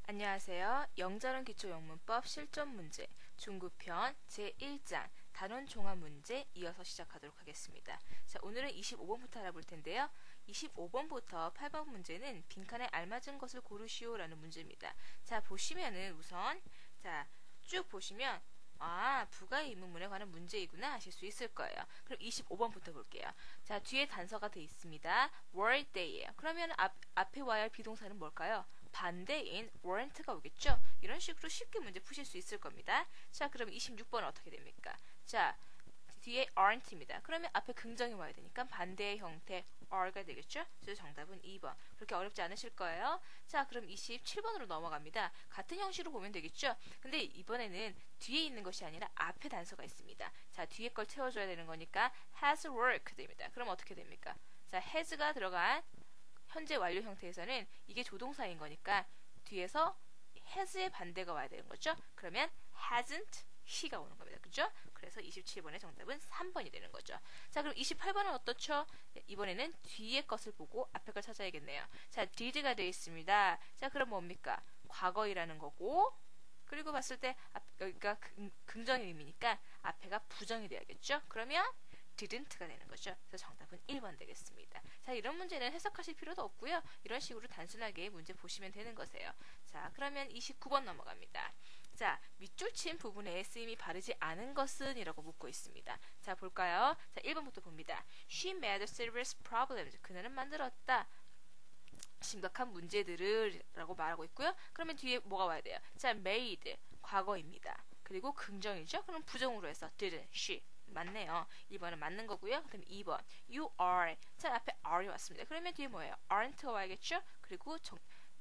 안녕하세요. 영자론 기초영문법 실전 문제 중급편 제1장 단원 종합 문제 이어서 시작하도록 하겠습니다. 자, 오늘은 25번부터 알아볼 텐데요. 25번부터 8번 문제는 빈칸에 알맞은 것을 고르시오라는 문제입니다. 자, 보시면은 우선 쭉 보시면 부가 의문문에 관한 문제이구나 하실 수 있을 거예요. 그럼 25번부터 볼게요. 자, 뒤에 단서가 돼 있습니다. were they예요. 그러면 앞에 와야 할 비동사는 뭘까요? 반대인 weren't가 오겠죠? 이런 식으로 쉽게 문제 푸실 수 있을 겁니다. 자, 그럼 26번은 어떻게 됩니까? 자, 뒤에 aren't입니다. 그러면 앞에 긍정이 와야 되니까 반대의 형태 are가 되겠죠? 그래서 정답은 2번. 그렇게 어렵지 않으실 거예요. 자, 그럼 27번으로 넘어갑니다. 같은 형식으로 보면 되겠죠? 근데 이번에는 뒤에 있는 것이 아니라 앞에 단서가 있습니다. 자, 뒤에 걸 채워줘야 되는 거니까 has worked 됩니다. 그럼 어떻게 됩니까? 자, has가 들어간 현재 완료 형태에서는 이게 조동사인 거니까 뒤에서 has의 반대가 와야 되는 거죠. 그러면 hasn't he가 오는 겁니다. 그죠? 그래서 27번의 정답은 3번이 되는 거죠. 자, 그럼 28번은 어떻죠? 이번에는 뒤에 것을 보고 앞에 걸 찾아야겠네요. 자, did가 되어 있습니다. 자, 그럼 뭡니까? 과거이라는 거고, 그리고 봤을 때 여기가 긍정의 의미니까 앞에가 부정이 돼야겠죠? 그러면 didn't가 되는 거죠. 그래서 정답은 1번 되겠습니다. 자, 이런 문제는 해석하실 필요도 없고요. 이런 식으로 단순하게 문제 보시면 되는 거세요. 자, 그러면 29번 넘어갑니다. 자, 밑줄 친 부분에 쓰임이 바르지 않은 것은 이라고 묻고 있습니다. 자, 볼까요? 자, 1번부터 봅니다. She made serious problems. 그녀는 만들었다. 심각한 문제들을 라고 말하고 있고요. 그러면 뒤에 뭐가 와야 돼요? 자, made. 과거입니다. 그리고 긍정이죠? 그럼 부정으로 해서 didn't, she. 맞네요. 1번은 맞는 거고요. 그다음 2번. You are. 자, 앞에 are이 왔습니다. 그러면 뒤에 뭐예요? aren't가 와야겠죠? 그리고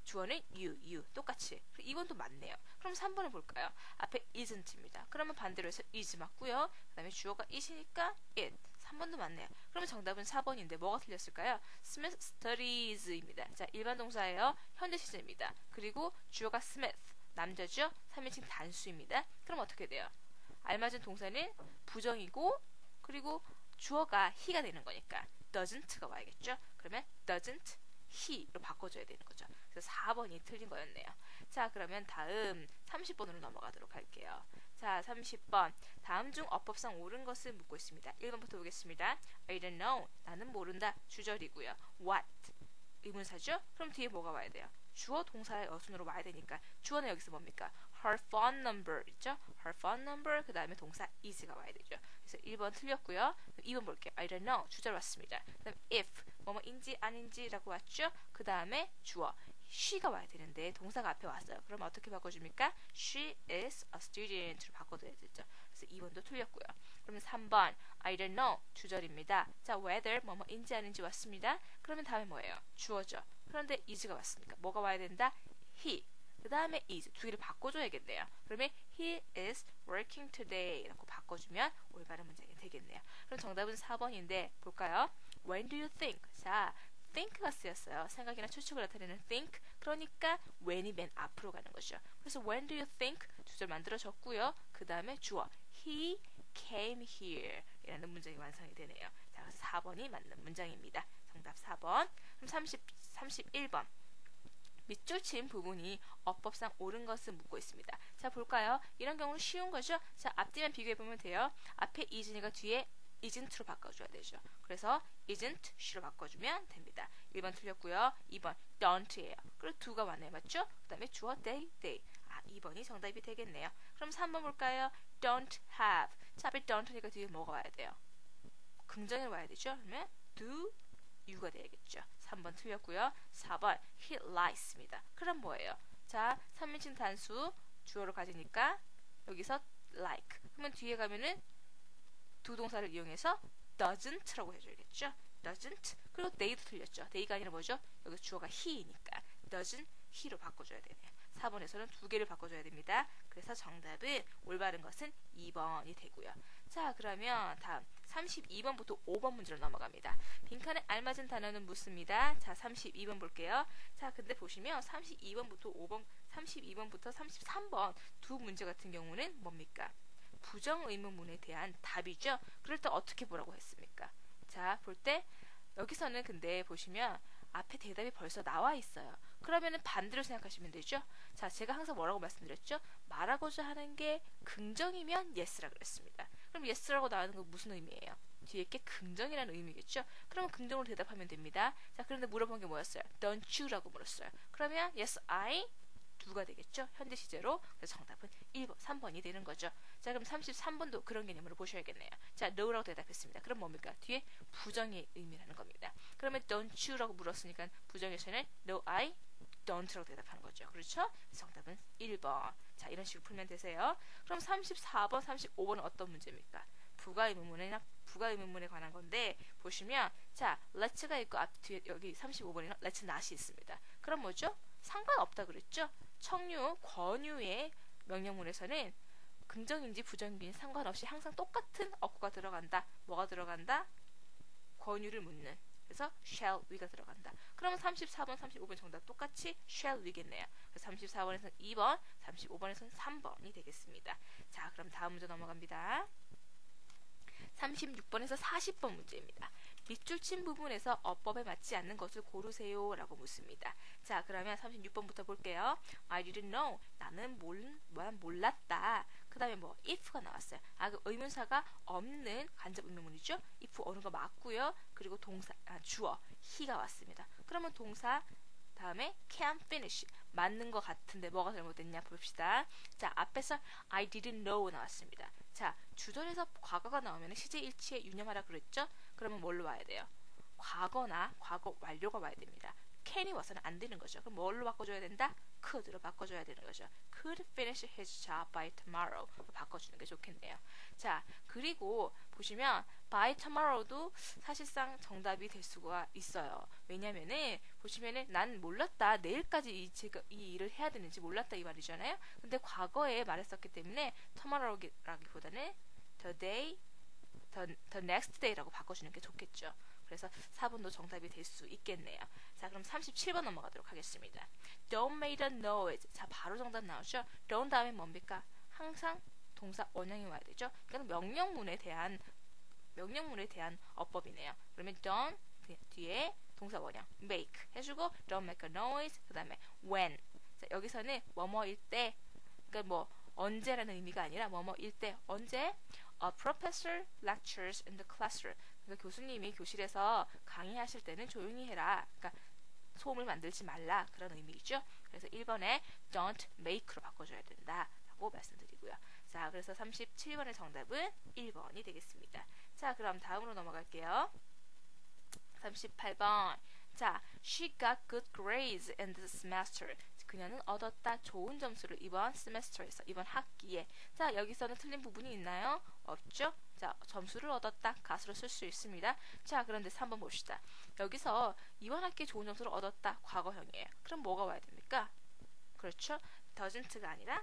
주어는 you. 똑같이. 2번도 맞네요. 그럼 3번을 볼까요? 앞에 isn't입니다. 그러면 반대로 해서 is 맞고요. 그 다음에 주어가 is이니까 it. 3번도 맞네요. 그러면 정답은 4번인데 뭐가 틀렸을까요? Smith studies입니다. 자, 일반 동사예요. 현재 시제입니다. 그리고 주어가 Smith. 남자죠? 3인칭 단수입니다. 그럼 어떻게 돼요? 알맞은 동사는 부정이고 그리고 주어가 he가 되는 거니까 doesn't가 와야겠죠? 그러면 doesn't he로 바꿔줘야 되는 거죠. 그래서 4번이 틀린 거였네요. 자, 그러면 다음 30번으로 넘어가도록 할게요. 자, 30번. 다음 중 어법상 옳은 것을 묻고 있습니다. 1번부터 보겠습니다. I don't know. 나는 모른다. 주절이고요. What? 의문사죠? 그럼 뒤에 뭐가 와야 돼요? 주어 동사의 어순으로 와야 되니까 주어는 여기서 뭡니까? Her phone number 있죠? Her phone number 그 다음에 동사 is가 와야 되죠. 그래서 1번 틀렸고요. 2번 볼게요. I don't know. 주절 왔습니다. 그 다음 if 뭐뭐인지 아닌지라고 왔죠? 그 다음에 주어 she가 와야 되는데 동사가 앞에 왔어요. 그럼 어떻게 바꿔줍니까? She is a student로 바꿔줘야 되죠. 그래서 2번도 틀렸고요. 그러면 3번 I don't know 주절입니다. 자, whether 뭐뭐인지 아닌지 왔습니다. 그러면 다음에 뭐예요? 주어죠. 그런데 is가 왔으니까 뭐가 와야 된다? he. 그 다음에 is 두 개를 바꿔줘야겠네요. 그러면 he is working today 라고 바꿔주면 올바른 문장이 되겠네요. 그럼 정답은 4번인데 볼까요? When do you think? 자, think가 쓰였어요. 생각이나 추측을 나타내는 think. 그러니까 when이 맨 앞으로 가는 거죠. 그래서 when do you think? 두 절 만들어졌고요. 그 다음에 주어 he came here 이라는 문장이 완성이 되네요. 자, 그래서 4번이 맞는 문장입니다. 정답 4번. 그럼 31번. 밑줄 친 부분이 어법상 옳은 것을 묻고 있습니다. 자, 볼까요? 이런 경우는 쉬운 거죠? 자, 앞뒤만 비교해보면 돼요. 앞에 is니까 뒤에 isn't로 바꿔줘야 되죠. 그래서 isn't she로 바꿔주면 됩니다. 1번 틀렸고요. 2번 don't예요. 그리고 do가 왔네요. 맞죠? 그 다음에 주어 they. 2번이 정답이 되겠네요. 그럼 3번 볼까요? don't have. 자, 앞에 don't니까 뒤에 뭐가 와야 돼요? 긍정이 와야 되죠? 그러면 do U가 돼야겠죠. 3번 틀렸고요. 4번 he likes입니다. 그럼 뭐예요? 자, 3인칭 단수 주어로 가지니까 여기서 like. 그러면 뒤에 가면은 두 동사를 이용해서 doesn't라고 해줘야겠죠. doesn't. 그리고 they도 틀렸죠. they가 아니라 뭐죠? 여기 주어가 he이니까 doesn't he로 바꿔줘야 되네요. 4번에서는 두 개를 바꿔줘야 됩니다. 그래서 정답은 올바른 것은 2번이 되고요. 자, 그러면 다음 32번부터 5번 문제로 넘어갑니다. 빈칸에 알맞은 단어는 묻습니다. 자, 32번 볼게요. 자, 근데 보시면 32번부터 33번 두 문제 같은 경우는 뭡니까? 부정 의문문에 대한 답이죠. 그럴 때 어떻게 보라고 했습니까? 자, 볼 때 여기서는 근데 보시면 앞에 대답이 벌써 나와 있어요. 그러면은 반대로 생각하시면 되죠. 자, 제가 항상 뭐라고 말씀드렸죠? 말하고자 하는 게 긍정이면 yes라 그랬습니다. 그럼 yes라고 나오는 건 무슨 의미예요? 뒤에 게 긍정이라는 의미겠죠? 그러면 긍정으로 대답하면 됩니다. 자, 그런데 물어본 게 뭐였어요? Don't you라고 물었어요. 그러면 yes, I do가 되겠죠? 현재 시제로. 그래서 정답은 1번, 3번이 되는 거죠. 자, 그럼 33번도 그런 개념으로 보셔야겠네요. 자, no라고 대답했습니다. 그럼 뭡니까? 뒤에 부정의 의미라는 겁니다. 그러면 don't you라고 물었으니까 부정에서는 no, I don't라고 대답하는 거죠. 그렇죠? 정답은 1번. 자, 이런 식으로 풀면 되세요. 그럼 34번, 35번은 어떤 문제입니까? 부가의문문에 관한 건데 보시면 자, let's가 있고 앞 뒤에 여기 35번에는 let's not이 있습니다. 그럼 뭐죠? 상관없다 그랬죠? 청유, 권유의 명령문에서는 긍정인지 부정인지 상관없이 항상 똑같은 어구가 들어간다. 뭐가 들어간다? 권유를 묻는. 그래서 shall we가 들어간다. 그러면 34번, 35번 정답 똑같이 shall we겠네요. 그래서 34번에서는 2번, 35번에서는 3번이 되겠습니다. 자, 그럼 다음 문제 넘어갑니다. 36번에서 40번 문제입니다. 밑줄 친 부분에서 어법에 맞지 않는 것을 고르세요 라고 묻습니다. 자, 그러면 36번부터 볼게요. I didn't know. 나는 몰랐다. 그 다음에 뭐 if가 나왔어요. 그 의문사가 없는 간접 의문문이죠. if 어느 거 맞고요. 그리고 동사, 주어 he가 왔습니다. 그러면 동사 다음에 can finish 맞는 것 같은데 뭐가 잘못됐냐 봅시다. 자, 앞에서 I didn't know 나왔습니다. 자, 주절에서 과거가 나오면 시제 일치에 유념하라 그랬죠? 그러면 뭘로 와야 돼요? 과거나 과거 완료가 와야 됩니다. can이 와서는 안 되는 거죠. 그럼 뭘로 바꿔줘야 된다? could로 바꿔줘야 되는 거죠. could finish his job by tomorrow 바꿔주는 게 좋겠네요. 자, 그리고 보시면 by tomorrow도 사실상 정답이 될 수가 있어요. 왜냐면은 보시면은 난 몰랐다. 내일까지 제가 이 일을 해야 되는지 몰랐다 이 말이잖아요. 근데 과거에 말했었기 때문에 tomorrow라기보다는 the next day라고 바꿔주는 게 좋겠죠. 그래서 4번도 정답이 될 수 있겠네요. 자, 그럼 37번 넘어가도록 하겠습니다. Don't make a noise. 자, 바로 정답 나오죠. don't 다음에 뭡니까? 항상 동사 원형이 와야 되죠. 그러니까 명령문에 대한 어법이네요. 그러면 don't 뒤에 동사 원형 make 해주고 don't make a noise. 그 다음에 when. 자, 여기서는 뭐뭐일 때, 그러니까 뭐 언제라는 의미가 아니라 뭐뭐일 때 언제? A professor lectures in the classroom. 그러니까 교수님이 교실에서 강의하실 때는 조용히 해라. 그러니까 소음을 만들지 말라. 그런 의미이죠. 그래서 1번에 don't make로 바꿔줘야 된다라고 말씀드리고요. 자, 그래서 37번의 정답은 1번이 되겠습니다. 자, 그럼 다음으로 넘어갈게요. 38번. 자, she got good grades in the semester. 그녀는 얻었다 좋은 점수를 이번 세메스터에서 이번 학기에. 자, 여기서는 틀린 부분이 있나요? 없죠? 자, 점수를 얻었다 가수로 쓸 수 있습니다. 자, 그런데 3번 봅시다. 여기서 이번 학기에 좋은 점수를 얻었다 과거형이에요. 그럼 뭐가 와야 됩니까? 그렇죠? doesn't가 아니라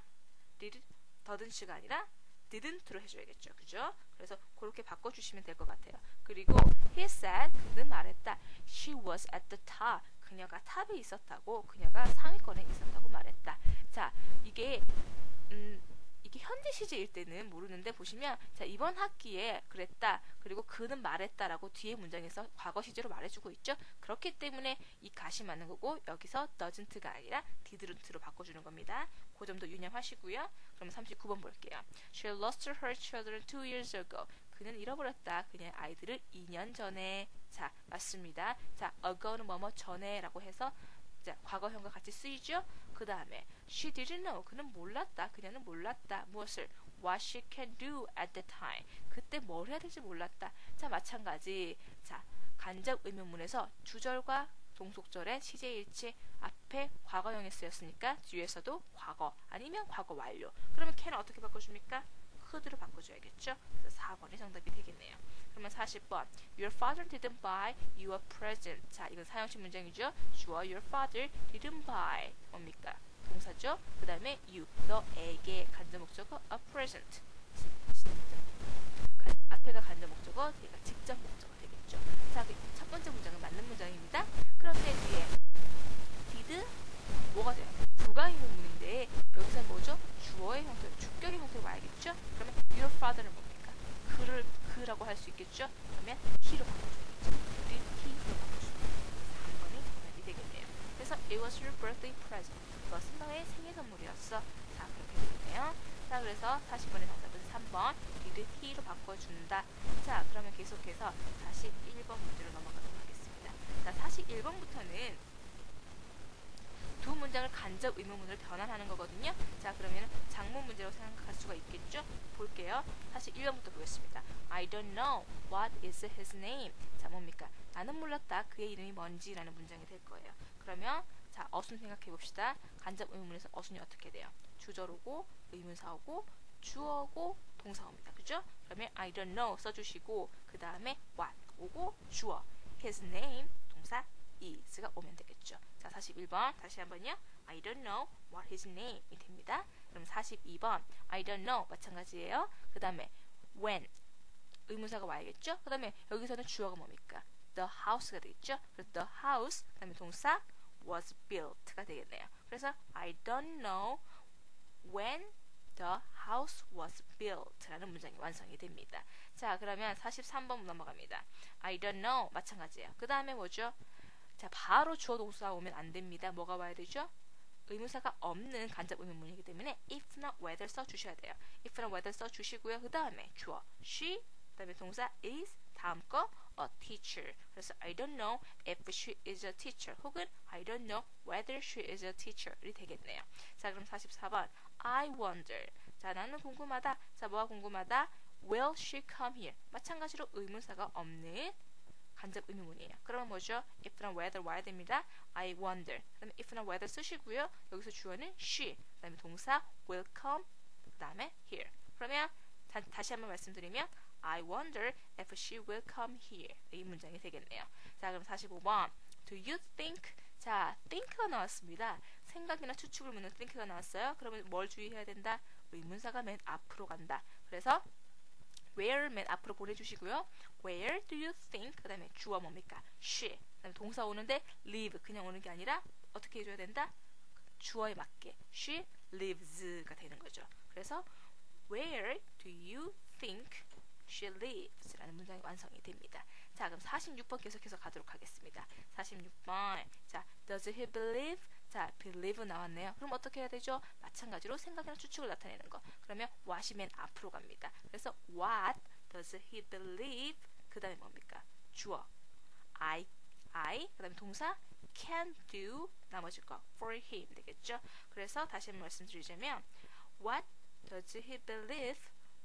doesn't가 아니라 didn't로 해줘야겠죠. 그죠? 그래서 그렇게 바꿔주시면 될 것 같아요. 그리고 he said, 그는 말했다. She was at the top. 그녀가 탑에 있었다고, 그녀가 상위권에 있었다고 말했다. 자, 이게 현재 시제일 때는 모르는데 보시면 자, 이번 학기에 그랬다. 그리고 그는 말했다라고 뒤에 문장에서 과거 시제로 말해주고 있죠. 그렇기 때문에 이 가시 맞는 거고 여기서 doesn't가 아니라 didn't로 바꿔주는 겁니다. 그 점도 유념하시고요. 그럼 39번 볼게요. She lost her children 2 years ago. 그는 잃어버렸다. 그녀의 아이들을 2년 전에. 자, 맞습니다. 자, ago는 뭐뭐 전에라고 해서 자, 과거형과 같이 쓰이죠. 그 다음에 she didn't know. 그는 몰랐다. 그녀는 몰랐다. 무엇을? What she can do at the time. 그때 뭘 해야 될지 몰랐다. 자, 마찬가지. 자, 간접 의문문에서 주절과 동속절의 시제일치 앞에 과거형이 쓰였으니까 뒤에서도 과거 아니면 과거 완료. 그러면 can은 어떻게 바꿔줍니까? could로 바꿔줘야겠죠. 그래서 4번이 정답이 되겠네요. 그러면 40번. Your father didn't buy you a present. 자, 이건 사용식 문장이죠. 주어 your father didn't buy. 뭡니까? 동사죠. 그 다음에 you, 너에게 간접 목적어 a present. 앞에가 간접 목적어, 뒤가 직접 목적어 되겠죠. 자, 첫 번째 문장은 맞는 문장입니다. 그런데 뒤에 did 뭐가 돼요? 부가의문문인데 여기서 뭐죠? 주어의 형태, 주격의 형태로 와야겠죠? 그러면 your father는 뭡니까? 그라고 할 수 있겠죠? 그러면 he로 바꿔주겠죠. he로 바꿔주면 3번이 정답이 되겠네요. 그래서 It was your birthday present. 그것은 너의 생일 선물이었어. 자, 그렇게 되네요. 자, 그래서 40번의 정답은 3번 did he로 바꿔준다. 자, 그러면 계속해서 41번 문제로 넘어가도록 하겠습니다. 자, 41번부터는 두 문장을 간접 의문문으로 변환하는 거거든요. 자, 그러면 장문 문제로 생각할 수가 있겠죠? 볼게요. 41번부터 보겠습니다. I don't know what is his name. 자, 뭡니까? 나는 몰랐다. 그의 이름이 뭔지 라는 문장이 될 거예요. 그러면 자, 어순 생각해 봅시다. 간접 의문문에서 어순이 어떻게 돼요? 주절오고 의문사오고 주어고 동사옵니다. 그죠? 그러면 I don't know 써주시고 그 다음에 what 오고 주어 his name 동사 is가 오면 되겠죠. 자, 41번 다시 한번요. I don't know what his name 이 됩니다. 그럼 42번 I don't know 마찬가지예요. 그 다음에 when 의문사가 와야겠죠. 그 다음에 여기서는 주어가 뭡니까? The house가 되겠죠. 그래서 the house 그 다음에 동사 was built가 되겠네요. 그래서 I don't know when the house was built 라는 문장이 완성이 됩니다. 자, 그러면 43번 넘어갑니다. I don't know 마찬가지예요. 그 다음에 뭐죠? 자, 바로 주어 동사가 오면 안 됩니다. 뭐가 와야 되죠? 의문사가 없는 간접 의문문이기 때문에 if나 whether 써주셔야 돼요. if나 whether 써주시고요. 그 다음에 주어 she, 그 다음에 동사 is, 다음 거 a teacher. 그래서 I don't know if she is a teacher 혹은 I don't know whether she is a teacher 이 되겠네요. 자, 그럼 44번 I wonder. 자, 나는 궁금하다. 자, 뭐가 궁금하다? Will she come here? 마찬가지로 의문사가 없는 간접 의문문이에요. 그러면 뭐죠? if나 whether 와야 됩니다. I wonder. 그 다음에 if나 whether 쓰시고요. 여기서 주어는 she. 그 다음에 동사 will come. 그 다음에 here. 그러면 다시 한번 말씀드리면 I wonder if she will come here. 이 문장이 되겠네요. 자, 그럼 45번. Do you think? 자, think가 나왔습니다. 생각이나 추측을 묻는 think가 나왔어요. 그러면 뭘 주의해야 된다? 의문사가 맨 앞으로 간다. 그래서 where 맨 앞으로 보내주시고요. Where do you think? 그 다음에 주어 뭡니까? she. 그 다음에 동사 오는데 live 그냥 오는 게 아니라 어떻게 해줘야 된다? 주어에 맞게 she lives가 되는 거죠. 그래서 Where do you think she lives? 라는 문장이 완성이 됩니다. 자, 그럼 46번 계속해서 가도록 하겠습니다. 46번. 자, does he believe? 자, believe 나왔네요. 그럼 어떻게 해야 되죠? 마찬가지로 생각이나 추측을 나타내는 거. 그러면 what이 맨 앞으로 갑니다. 그래서 what does he believe? 그 다음에 뭡니까? 주어 I 그 다음에 동사 can do 나머지 거 for him 되겠죠? 그래서 다시 한번 말씀드리자면 What does he believe?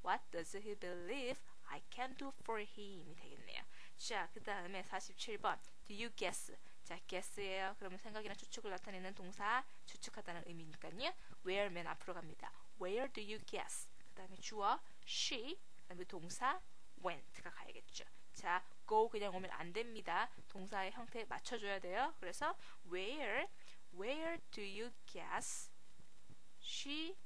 What does he believe I can do for him 이 되겠네요. 자, 그 다음에 47번 Do you guess? 자, guess예요. 그러면 생각이나 추측을 나타내는 동사 추측하다는 의미니까요. Where 맨 앞으로 갑니다. Where do you guess? 그 다음에 주어 she 그 다음에 동사 went가 가야겠죠. 자, go 그냥 오면 안 됩니다. 동사의 형태에 맞춰줘야 돼요. 그래서 where do you guess she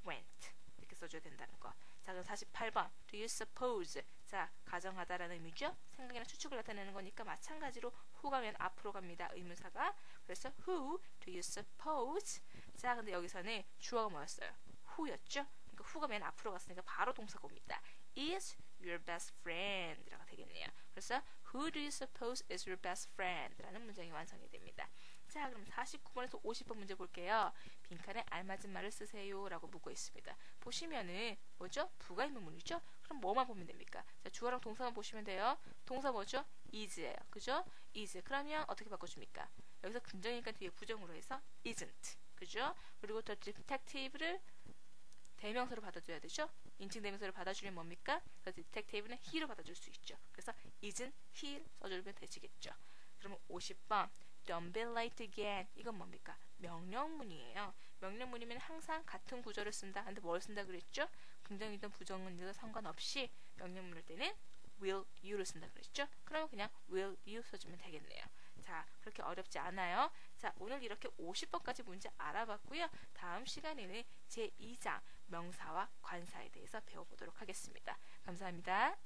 went 이렇게 써줘야 된다는 거. 자, 그럼 48번 do you suppose? 자, 가정하다라는 의미죠. 생각이나 추측을 나타내는 거니까 마찬가지로 who가 맨 앞으로 갑니다. 의문사가. 그래서 who do you suppose? 자, 근데 여기서는 주어가 뭐였어요? who였죠. 그러니까 who가 맨 앞으로 갔으니까 바로 동사가 옵니다. is your best friend 라고 되겠네요. 그래서 who do you suppose is your best friend? 라는 문장이 완성이 됩니다. 자, 그럼 49번에서 50번 문제 볼게요. 빈칸에 알맞은 말을 쓰세요 라고 묻고 있습니다. 보시면은 뭐죠? 부가 의문문이죠? 그럼 뭐만 보면 됩니까? 자, 주어랑 동사만 보시면 돼요. 동사 뭐죠? is예요. 그죠? is. 그러면 어떻게 바꿔줍니까? 여기서 긍정이니까 뒤에 부정으로 해서 isn't. 그죠? 그리고 더 detective를 대명사로 받아줘야 되죠? 인칭 대명사로 받아주면 뭡니까? 그래서 detective는 he로 받아줄 수 있죠. 그래서 isn't he 써주면 되시겠죠. 그러면 50번 Don't be late again. 이건 뭡니까? 명령문이에요. 명령문이면 항상 같은 구조를 쓴다. 근데 뭘 쓴다 그랬죠? 긍정이든 부정이든 상관없이 명령문일 때는 will you를 쓴다 그랬죠? 그러면 그냥 will you 써주면 되겠네요. 자, 그렇게 어렵지 않아요. 자, 오늘 이렇게 50번까지 문제 알아봤고요. 다음 시간에는 제2장 명사와 관사에 대해서 배워보도록 하겠습니다. 감사합니다.